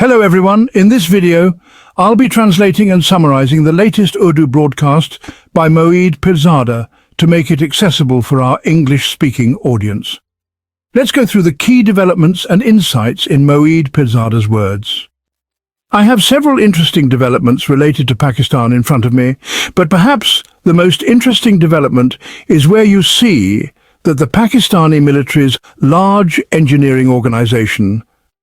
Hello everyone, in this video I'll be translating and summarizing the latest Urdu broadcast by Moeed Pirzada to make it accessible for our English-speaking audience. Let's go through the key developments and insights in Moeed Pirzada's words. I have several interesting developments related to Pakistan in front of me, but perhaps the most interesting development is where you see that the Pakistani military's large engineering organization,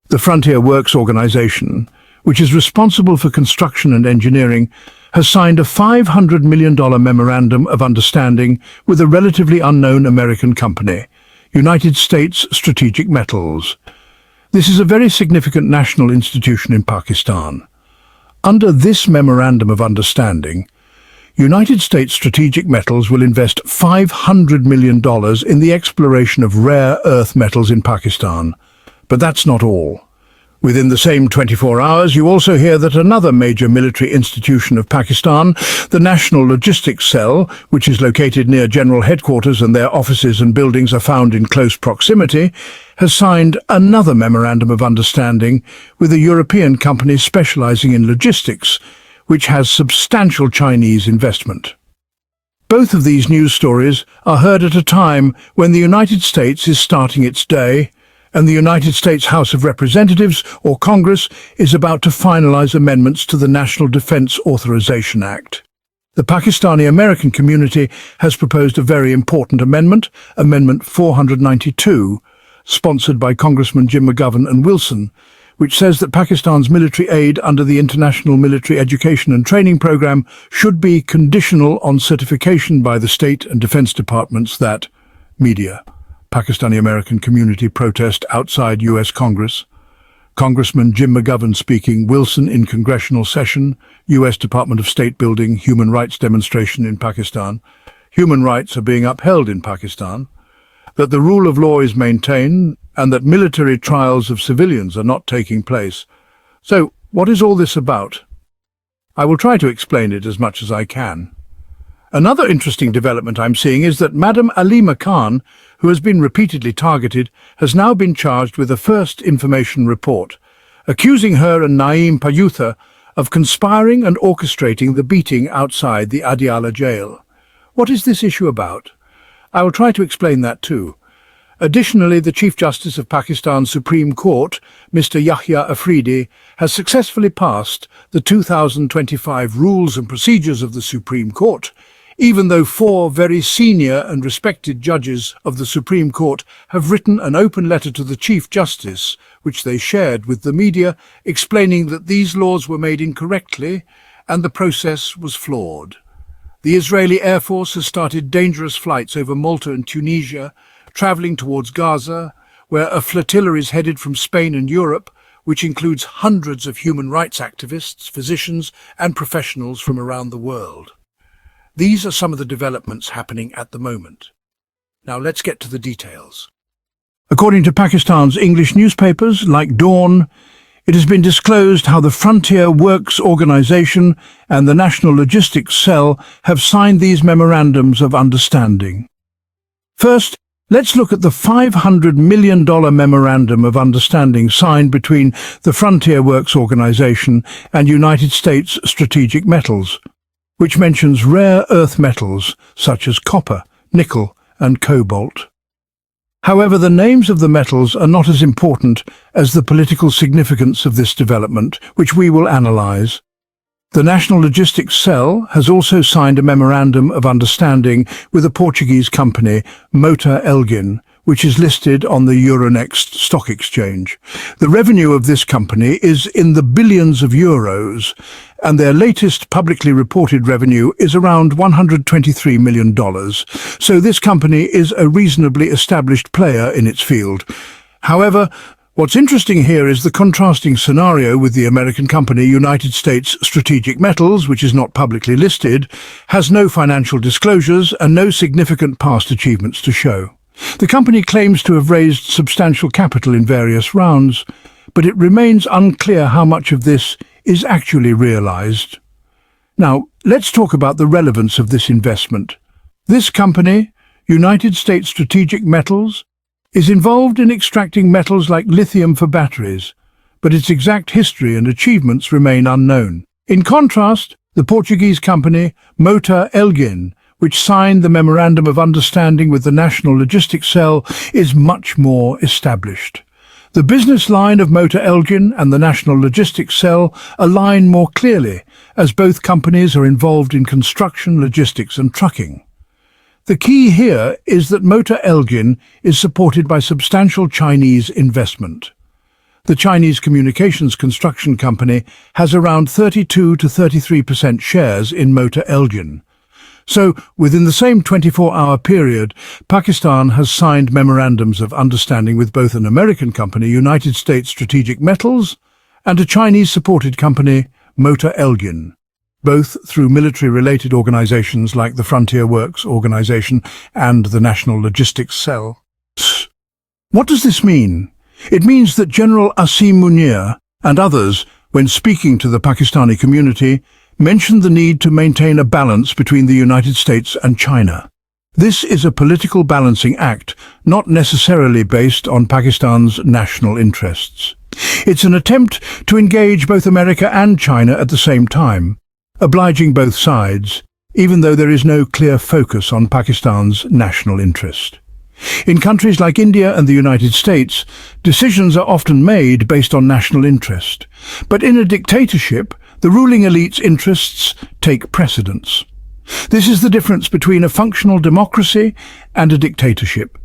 the Frontier Works Organization, which is responsible for construction and engineering, has signed a $500 million memorandum of understanding with a relatively unknown American company, United States Strategic Metals. This is a very significant national institution in Pakistan. Under this memorandum of understanding, United States Strategic Metals will invest $500 million in the exploration of rare earth metals in Pakistan. But that's not all. Within the same 24 hours, you also hear that another major military institution of Pakistan, the National Logistics Cell, which is located near General Headquarters and their offices and buildings are found in close proximity, has signed another memorandum of understanding with a European company specializing in logistics, which has substantial Chinese investment. Both of these news stories are heard at a time when the United States is starting its day, and the United States House of Representatives, or Congress, is about to finalize amendments to the National Defense Authorization Act. The Pakistani-American community has proposed a very important amendment, Amendment 492, sponsored by Congressman Jim McGovern and Wilson, which says that Pakistan's military aid under the International Military Education and Training Program should be conditional on certification by the state and defense departments that media. Pakistani-American community protest outside U.S. Congress. Congressman Jim McGovern speaking, Wilson in congressional session, U.S. Department of State building, human rights demonstration in Pakistan. Human rights are being upheld in Pakistan, that the rule of law is maintained, and that military trials of civilians are not taking place. So, what is all this about? I will try to explain it as much as I can. Another interesting development I'm seeing is that Madam Alima Khan, who has been repeatedly targeted, has now been charged with a first information report, accusing her and Naeem Payutha of conspiring and orchestrating the beating outside the Adiala jail. What is this issue about? I will try to explain that too. Additionally, the Chief Justice of Pakistan's Supreme Court, Mr. Yahya Afridi, has successfully passed the 2025 Rules and Procedures of the Supreme Court, even though 4 very senior and respected judges of the Supreme Court have written an open letter to the Chief Justice, which they shared with the media, explaining that these laws were made incorrectly and the process was flawed. The Israeli Air Force has started dangerous flights over Malta and Tunisia, travelling towards Gaza, where a flotilla is headed from Spain and Europe, which includes hundreds of human rights activists, physicians and professionals from around the world. These are some of the developments happening at the moment. Now let's get to the details. According to Pakistan's English newspapers like Dawn, it has been disclosed how the Frontier Works Organization and the National Logistics Cell have signed these memorandums of understanding. First, let's look at the $500 million memorandum of understanding signed between the Frontier Works Organization and United States Strategic Metals, which mentions rare earth metals such as copper, nickel and cobalt. However, the names of the metals are not as important as the political significance of this development, which we will analyze. The National Logistics Cell has also signed a memorandum of understanding with a Portuguese company, Mota Elgin, which is listed on the Euronext stock exchange. The revenue of this company is in the billions of euros, and their latest publicly reported revenue is around $123 million. So this company is a reasonably established player in its field. However, what's interesting here is the contrasting scenario with the American company United States Strategic Metals, which is not publicly listed, has no financial disclosures and no significant past achievements to show. The company claims to have raised substantial capital in various rounds, but it remains unclear how much of this is actually realized. Now, let's talk about the relevance of this investment. This company, United States Strategic Metals, is involved in extracting metals like lithium for batteries, but its exact history and achievements remain unknown. In contrast, the Portuguese company Moeed Pirzada, which signed the Memorandum of Understanding with the National Logistics Cell, is much more established. The business line of Moeed Pirzada and the National Logistics Cell align more clearly, as both companies are involved in construction, logistics and trucking. The key here is that Moeed Pirzada is supported by substantial Chinese investment. The Chinese communications construction company has around 32 to 33% shares in Moeed Pirzada. So, within the same 24-hour period, Pakistan has signed memorandums of understanding with both an American company, United States Strategic Metals, and a Chinese-supported company, Moeed Pirzada, both through military-related organizations like the Frontier Works Organization and the National Logistics Cell. What does this mean? It means that General Asim Munir and others, when speaking to the Pakistani community, mentioned the need to maintain a balance between the United States and China. This is a political balancing act, not necessarily based on Pakistan's national interests. It's an attempt to engage both America and China at the same time, obliging both sides, even though there is no clear focus on Pakistan's national interest. In countries like India and the United States, decisions are often made based on national interest. But in a dictatorship, the ruling elite's interests take precedence. This is the difference between a functional democracy and a dictatorship.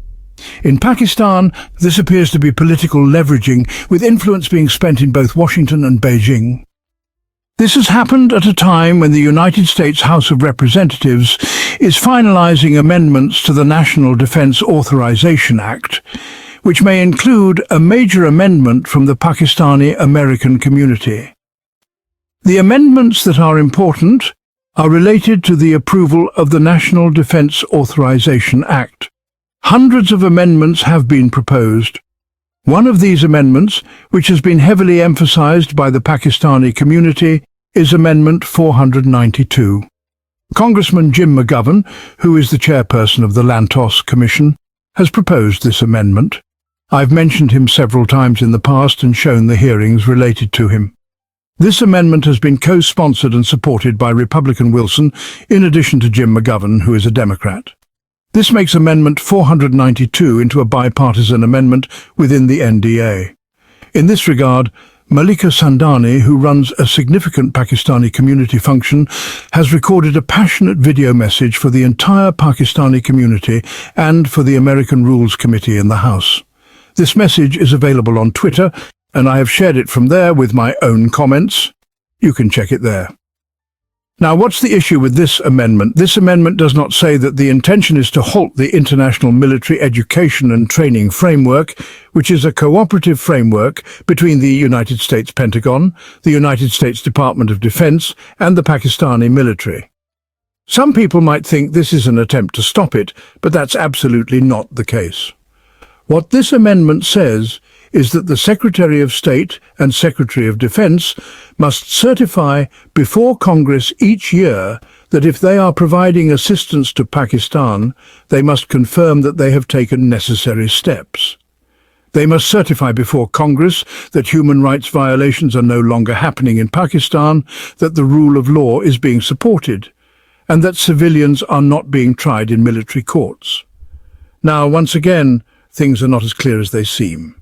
In Pakistan, this appears to be political leveraging, with influence being spent in both Washington and Beijing. This has happened at a time when the United States House of Representatives is finalizing amendments to the National Defense Authorization Act, which may include a major amendment from the Pakistani-American community. The amendments that are important are related to the approval of the National Defense Authorization Act. Hundreds of amendments have been proposed. One of these amendments, which has been heavily emphasized by the Pakistani community, is Amendment 492. Congressman Jim McGovern, who is the chairperson of the Lantos Commission, has proposed this amendment. I've mentioned him several times in the past and shown the hearings related to him. This amendment has been co-sponsored and supported by Republican Wilson, in addition to Jim McGovern, who is a Democrat. This makes Amendment 492 into a bipartisan amendment within the NDA. In this regard, Malika Sandani, who runs a significant Pakistani community function, has recorded a passionate video message for the entire Pakistani community and for the American Rules Committee in the House. This message is available on Twitter, and I have shared it from there with my own comments. You can check it there. Now, what's the issue with this amendment? This amendment does not say that the intention is to halt the International Military Education and Training Framework, which is a cooperative framework between the United States Pentagon, the United States Department of Defense, and the Pakistani military. Some people might think this is an attempt to stop it, but that's absolutely not the case. What this amendment says is that the Secretary of State and Secretary of Defense must certify before Congress each year that if they are providing assistance to Pakistan, they must confirm that they have taken necessary steps. They must certify before Congress that human rights violations are no longer happening in Pakistan, that the rule of law is being supported, and that civilians are not being tried in military courts. Now, once again, things are not as clear as they seem.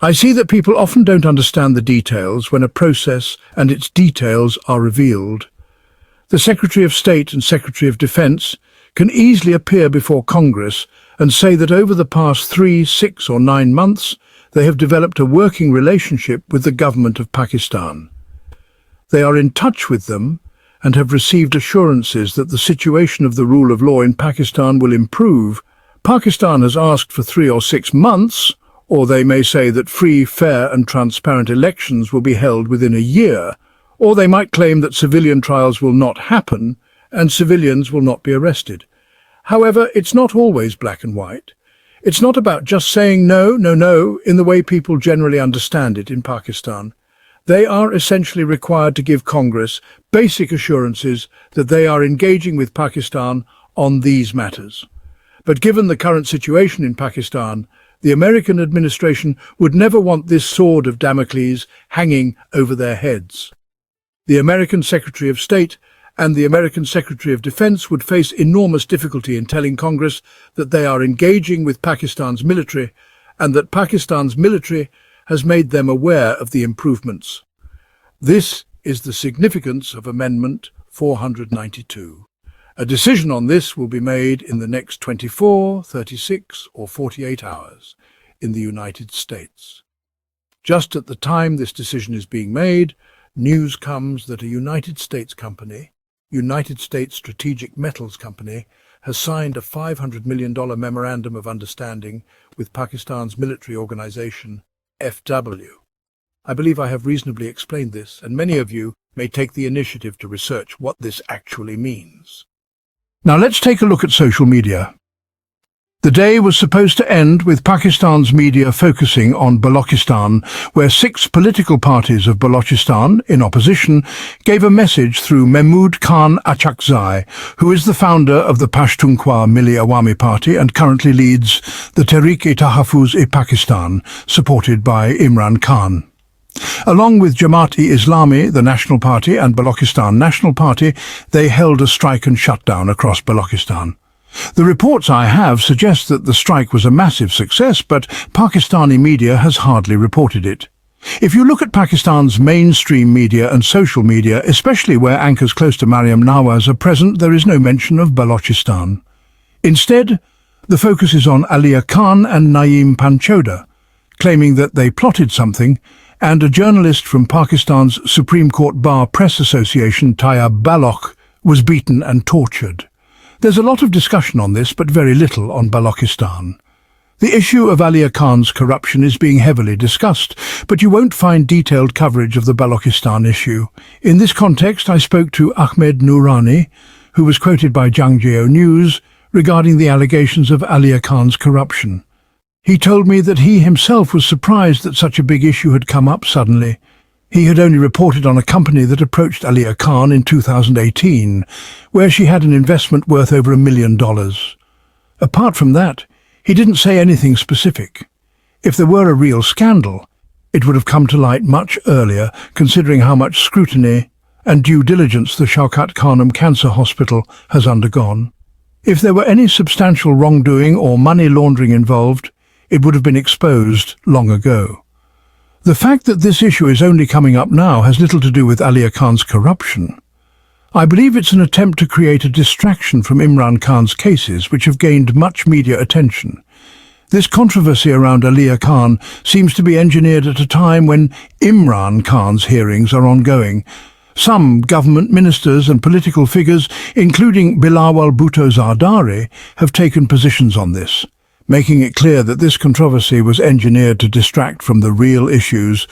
I see that people often don't understand the details when a process and its details are revealed. The Secretary of State and Secretary of Defense can easily appear before Congress and say that over the past 3, 6 or 9 months, they have developed a working relationship with the government of Pakistan. They are in touch with them and have received assurances that the situation of the rule of law in Pakistan will improve. Pakistan has asked for 3 or 6 months, or they may say that free, fair and transparent elections will be held within a year, or they might claim that civilian trials will not happen and civilians will not be arrested. However, it's not always black and white. It's not about just saying no, no, no in the way people generally understand it in Pakistan. They are essentially required to give Congress basic assurances that they are engaging with Pakistan on these matters. But given the current situation in Pakistan, The American administration would never want this sword of Damocles hanging over their heads. The American Secretary of State and the American Secretary of Defense would face enormous difficulty in telling Congress that they are engaging with Pakistan's military and that Pakistan's military has made them aware of the improvements. This is the significance of Amendment 492. A decision on this will be made in the next 24, 36 or 48 hours in the United States. Just at the time this decision is being made, news comes that a United States company, United States Strategic Metals Company, has signed a $500 million memorandum of understanding with Pakistan's military organization, FW. I believe I have reasonably explained this, and many of you may take the initiative to research what this actually means. Now let's take a look at social media. The day was supposed to end with Pakistan's media focusing on Balochistan, where 6 political parties of Balochistan, in opposition, gave a message through Mahmood Khan Achakzai, who is the founder of the Pashtunkhwa Milli Awami Party and currently leads the Tehreek-e-Tahaffuz-e-Pakistan, supported by Imran Khan. Along with Jamaat-e-Islami, the National Party, and Balochistan National Party, they held a strike and shutdown across Balochistan. The reports I have suggest that the strike was a massive success, but Pakistani media has hardly reported it. If you look at Pakistan's mainstream media and social media, especially where anchors close to Maryam Nawaz are present, there is no mention of Balochistan. Instead, the focus is on Aliya Khan and Naeem Panchoda, claiming that they plotted something, and a journalist from Pakistan's Supreme Court Bar Press Association, Tayyab Baloch, was beaten and tortured. There's a lot of discussion on this, but very little on Balochistan. The issue of Aliya Khan's corruption is being heavily discussed, but you won't find detailed coverage of the Balochistan issue. In this context, I spoke to Ahmed Noorani, who was quoted by Jangjeo News, regarding the allegations of Aliya Khan's corruption. He told me that he himself was surprised that such a big issue had come up suddenly. He had only reported on a company that approached Aliya Khan in 2018, where she had an investment worth over $1 million. Apart from that, he didn't say anything specific. If there were a real scandal, it would have come to light much earlier, considering how much scrutiny and due diligence the Shaukat Khanum Cancer Hospital has undergone. If there were any substantial wrongdoing or money laundering involved, it would have been exposed long ago. The fact that this issue is only coming up now has little to do with Aliya Khan's corruption. I believe it's an attempt to create a distraction from Imran Khan's cases, which have gained much media attention. This controversy around Aliya Khan seems to be engineered at a time when Imran Khan's hearings are ongoing. Some government ministers and political figures, including Bilawal Bhutto Zardari, have taken positions on this, making it clear that this controversy was engineered to distract from the real issues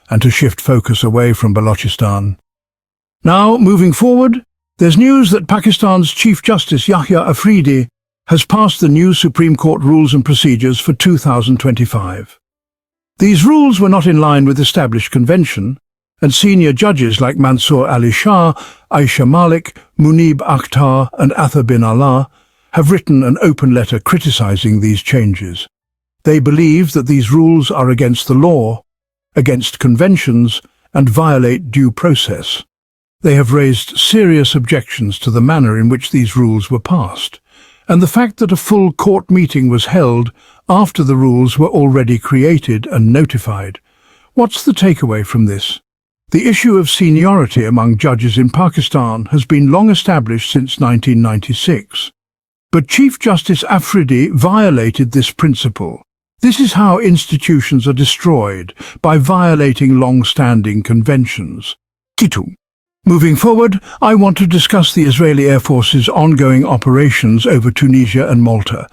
and to shift focus away from Balochistan. Now, moving forward, there's news that Pakistan's Chief Justice Yahya Afridi has passed the new Supreme Court rules and procedures for 2025. These rules were not in line with established convention, and senior judges like Mansoor Ali Shah, Aisha Malik, Munib Akhtar and Athar bin Allah have written an open letter criticizing these changes. They believe that these rules are against the law, against conventions, and violate due process. They have raised serious objections to the manner in which these rules were passed, and the fact that a full court meeting was held after the rules were already created and notified. What's the takeaway from this? The issue of seniority among judges in Pakistan has been long established since 1996. But Chief Justice Afridi violated this principle. This is how institutions are destroyed, by violating long-standing conventions. Titu. Moving forward, I want to discuss the Israeli Air Force's ongoing operations over Tunisia and Malta.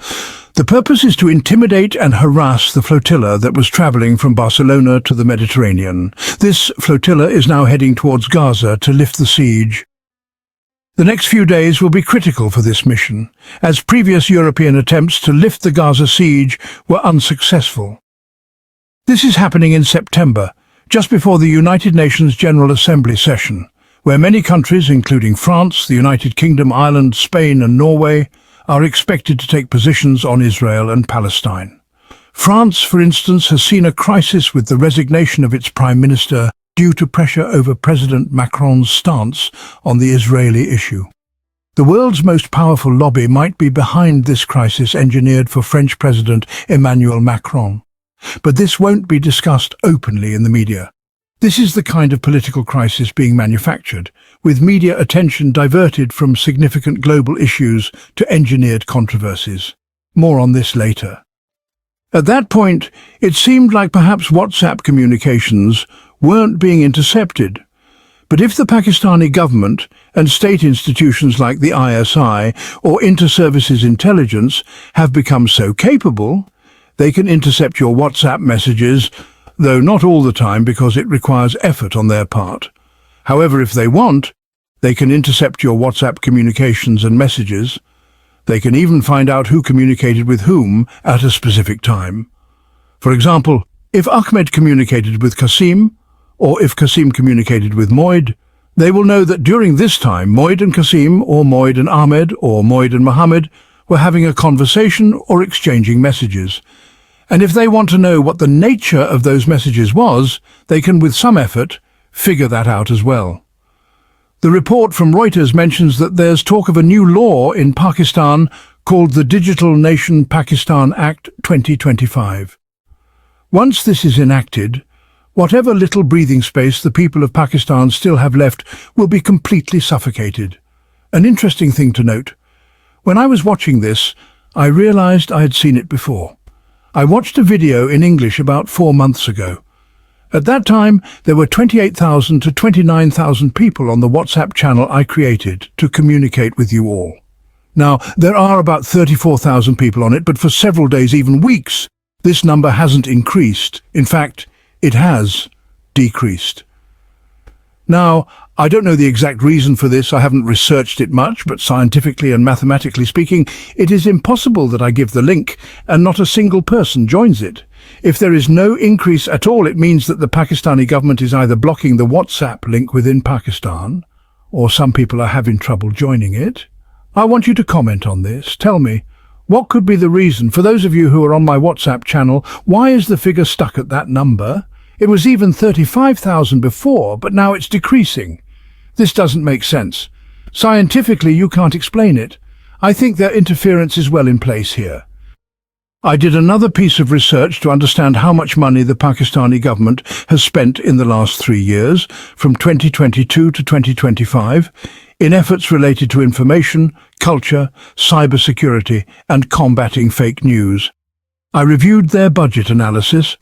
The purpose is to intimidate and harass the flotilla that was traveling from Barcelona to the Mediterranean. This flotilla is now heading towards Gaza to lift the siege. The next few days will be critical for this mission, as previous European attempts to lift the Gaza siege were unsuccessful. This is happening in September, just before the United Nations General Assembly session, where many countries, including France, the United Kingdom, Ireland, Spain and Norway, are expected to take positions on Israel and Palestine. France, for instance, has seen a crisis with the resignation of its prime minister due to pressure over President Macron's stance on the Israeli issue. The world's most powerful lobby might be behind this crisis engineered for French President Emmanuel Macron. But this won't be discussed openly in the media. This is the kind of political crisis being manufactured, with media attention diverted from significant global issues to engineered controversies. More on this later. At that point, it seemed like perhaps WhatsApp communications weren't being intercepted. But if the Pakistani government and state institutions like the ISI or Inter-Services Intelligence have become so capable, they can intercept your WhatsApp messages, though not all the time because it requires effort on their part. However, if they want, they can intercept your WhatsApp communications and messages. They can even find out who communicated with whom at a specific time. For example, if Ahmed communicated with Qasim, or if Qasim communicated with Moeed, they will know that during this time Moeed and Qasim, or Moeed and Ahmed, or Moeed and Mohammed were having a conversation or exchanging messages. And if they want to know what the nature of those messages was, they can, with some effort, figure that out as well. The report from Reuters mentions that there's talk of a new law in Pakistan called the Digital Nation Pakistan Act 2025. Once this is enacted, whatever little breathing space the people of Pakistan still have left will be completely suffocated. An interesting thing to note. When I was watching this, I realized I had seen it before. I watched a video in English about 4 months ago. At that time, there were 28,000 to 29,000 people on the WhatsApp channel I created to communicate with you all. Now, there are about 34,000 people on it, but for several days, even weeks, this number hasn't increased. In fact, it has decreased. Now, I don't know the exact reason for this. I haven't researched it much, but scientifically and mathematically speaking, it is impossible that I give the link and not a single person joins it. If there is no increase at all, it means that the Pakistani government is either blocking the WhatsApp link within Pakistan, or some people are having trouble joining it. I want you to comment on this. Tell me, what could be the reason? For those of you who are on my WhatsApp channel, why is the figure stuck at that number? It was even 35,000 before, but now it's decreasing. This doesn't make sense. Scientifically, you can't explain it. I think their interference is well in place here. I did another piece of research to understand how much money the Pakistani government has spent in the last 3 years, from 2022 to 2025, in efforts related to information, culture, cybersecurity, and combating fake news. I reviewed their budget analysis.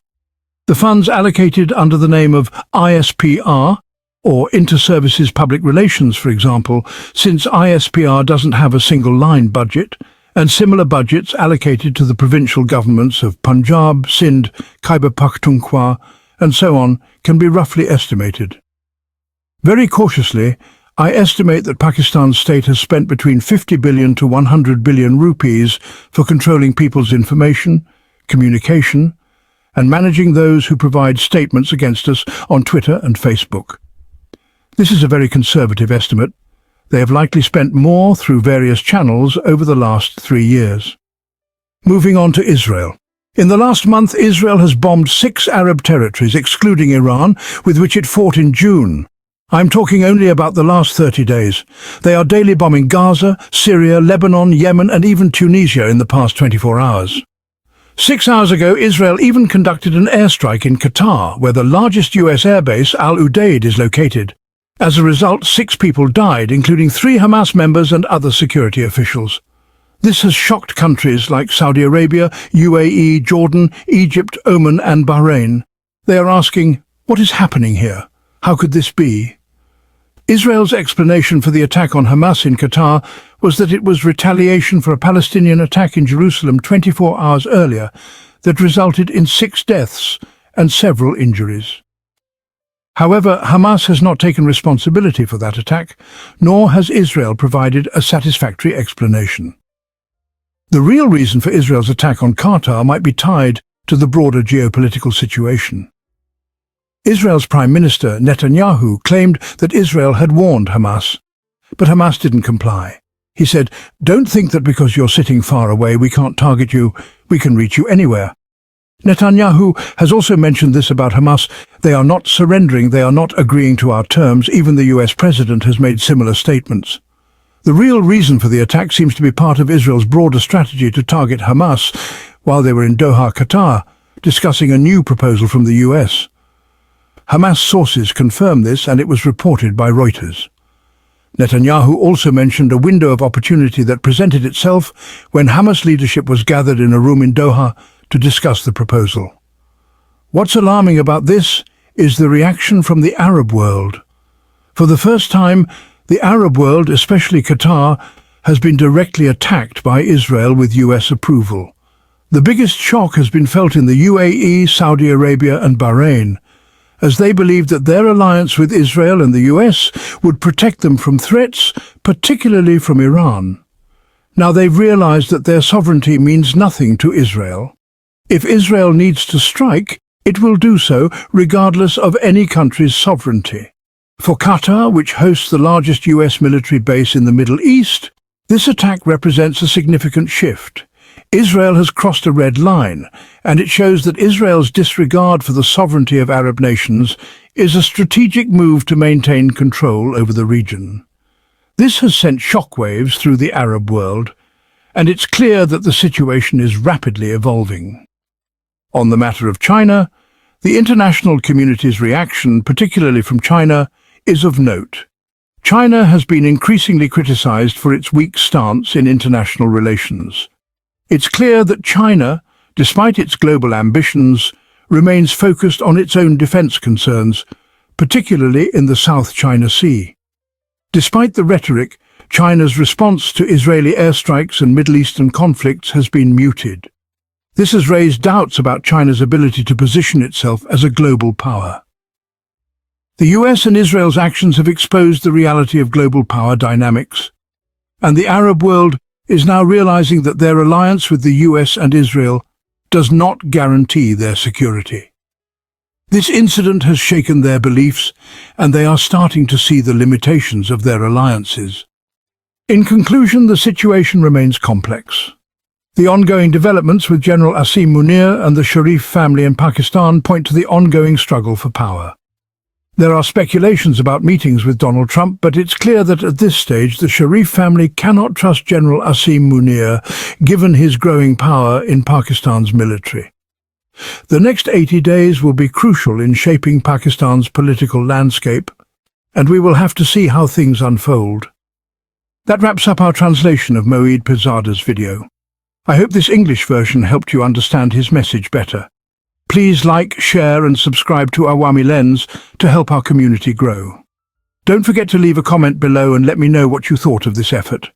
The funds allocated under the name of ISPR, or Inter-Services Public Relations, for example, since ISPR doesn't have a single-line budget, and similar budgets allocated to the provincial governments of Punjab, Sindh, Khyber Pakhtunkhwa, and so on, can be roughly estimated. Very cautiously, I estimate that Pakistan's state has spent between 50 billion to 100 billion rupees for controlling people's information, communication, and managing those who provide statements against us on Twitter and Facebook. This is a very conservative estimate. They have likely spent more through various channels over the last 3 years. Moving on to Israel. In the last month, Israel has bombed 6 Arab territories, excluding Iran, with which it fought in June. I'm talking only about the last 30 days. They are daily bombing Gaza, Syria, Lebanon, Yemen, and even Tunisia in the past 24 hours. 6 hours ago, Israel even conducted an airstrike in Qatar, where the largest US airbase, Al Udeid, is located. As a result, 6 people died, including 3 Hamas members and other security officials. This has shocked countries like Saudi Arabia, UAE, Jordan, Egypt, Oman and Bahrain. They are asking, what is happening here? How could this be? Israel's explanation for the attack on Hamas in Qatar was that it was retaliation for a Palestinian attack in Jerusalem 24 hours earlier that resulted in 6 deaths and several injuries. However, Hamas has not taken responsibility for that attack, nor has Israel provided a satisfactory explanation. The real reason for Israel's attack on Qatar might be tied to the broader geopolitical situation. Israel's Prime Minister Netanyahu claimed that Israel had warned Hamas, but Hamas didn't comply. He said, "Don't think that because you're sitting far away we can't target you, we can reach you anywhere." Netanyahu has also mentioned this about Hamas. They are not surrendering, they are not agreeing to our terms. Even the US president has made similar statements. The real reason for the attack seems to be part of Israel's broader strategy to target Hamas while they were in Doha, Qatar, discussing a new proposal from the US. Hamas sources confirm this, and it was reported by Reuters. Netanyahu also mentioned a window of opportunity that presented itself when Hamas leadership was gathered in a room in Doha to discuss the proposal. What's alarming about this is the reaction from the Arab world. For the first time, the Arab world, especially Qatar, has been directly attacked by Israel with US approval. The biggest shock has been felt in the UAE, Saudi Arabia and Bahrain, as they believed that their alliance with Israel and the US would protect them from threats, particularly from Iran. Now they've realized that their sovereignty means nothing to Israel. If Israel needs to strike, it will do so regardless of any country's sovereignty. For Qatar, which hosts the largest US military base in the Middle East, this attack represents a significant shift. Israel has crossed a red line, and it shows that Israel's disregard for the sovereignty of Arab nations is a strategic move to maintain control over the region. This has sent shockwaves through the Arab world, and it's clear that the situation is rapidly evolving. On the matter of China, the international community's reaction, particularly from China, is of note. China has been increasingly criticized for its weak stance in international relations. It's clear that China, despite its global ambitions, remains focused on its own defense concerns, particularly in the South China Sea. Despite the rhetoric, China's response to Israeli airstrikes and Middle Eastern conflicts has been muted. This has raised doubts about China's ability to position itself as a global power. The US and Israel's actions have exposed the reality of global power dynamics, and the Arab world is now realizing that their alliance with the US and Israel does not guarantee their security. This incident has shaken their beliefs, and they are starting to see the limitations of their alliances. In conclusion, the situation remains complex. The ongoing developments with General Asim Munir and the Sharif family in Pakistan point to the ongoing struggle for power. There are speculations about meetings with Donald Trump, but it's clear that at this stage the Sharif family cannot trust General Asim Munir, given his growing power in Pakistan's military. The next 80 days will be crucial in shaping Pakistan's political landscape, and we will have to see how things unfold. That wraps up our translation of Moeed Pirzada's video. I hope this English version helped you understand his message better. Please like, share and subscribe to Awami Lens to help our community grow. Don't forget to leave a comment below and let me know what you thought of this effort.